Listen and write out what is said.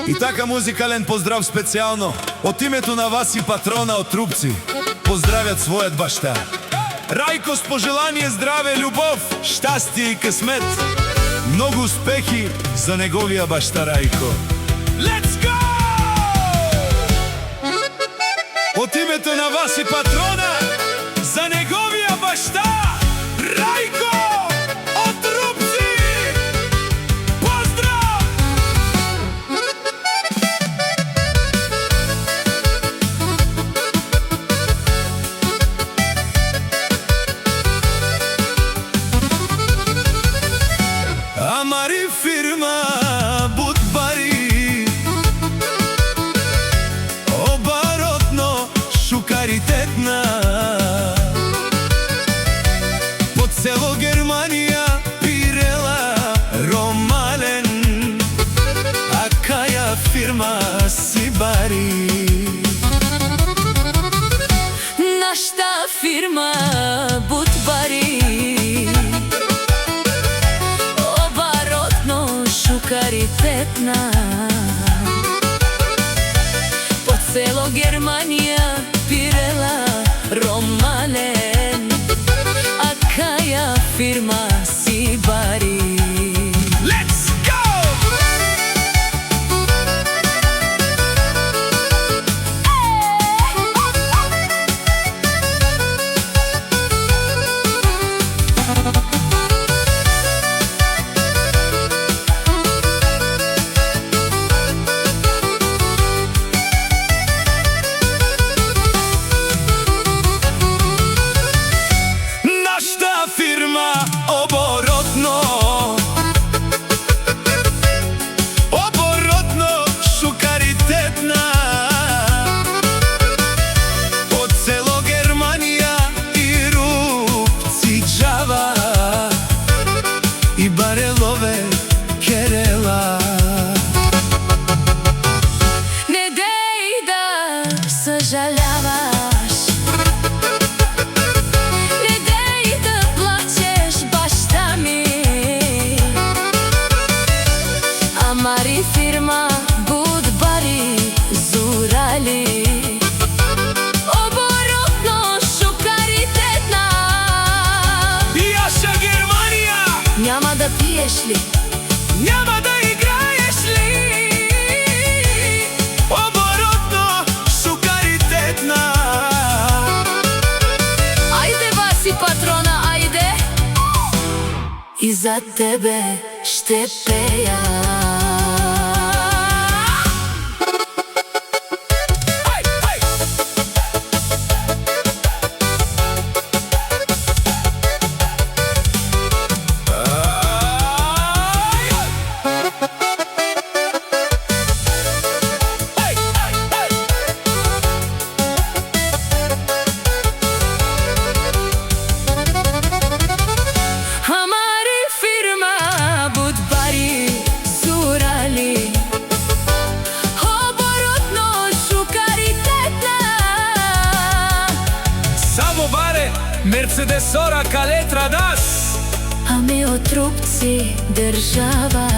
И така музикален поздрав специјално од името на вас и патрона од Трупци. Поздравят својот башта Рајко с пожелание здраве, љубов, штастие и късмет. Многу успехи за неговија башта Рајко. Let's go! Од името на вас и патрона за неговија башта Рајко од Трупци. Поздрав! Амари фирма будбари, оборотно шукаритетна, по цело Германија пирела ромален, а каја фирма си бари. Нашта фирма будбари, оборотно шукаритетна, по цело Германија пирела ромален, а каја фирма си бари. Let's go! Нашта фирма оборотно, оборотно шукаритетна, по цело Германија и Рупци джава, и барелове керела. Не деј да сожаляваш, не деј да плачеш, башта ми. Амари фирма будбари зурали, оборотно шукаритетна. Јаша Германија, Няма да пиеш ли? няма да играеш ли? Оборотно шукаритетна. Ајде, Васи патрона, ајде. И за тебе ще пеја. Амари фирма будбари зурали, оборотно шукаритетна. Само баре Мерцедесора калетра нас. А ми од Трупци држава.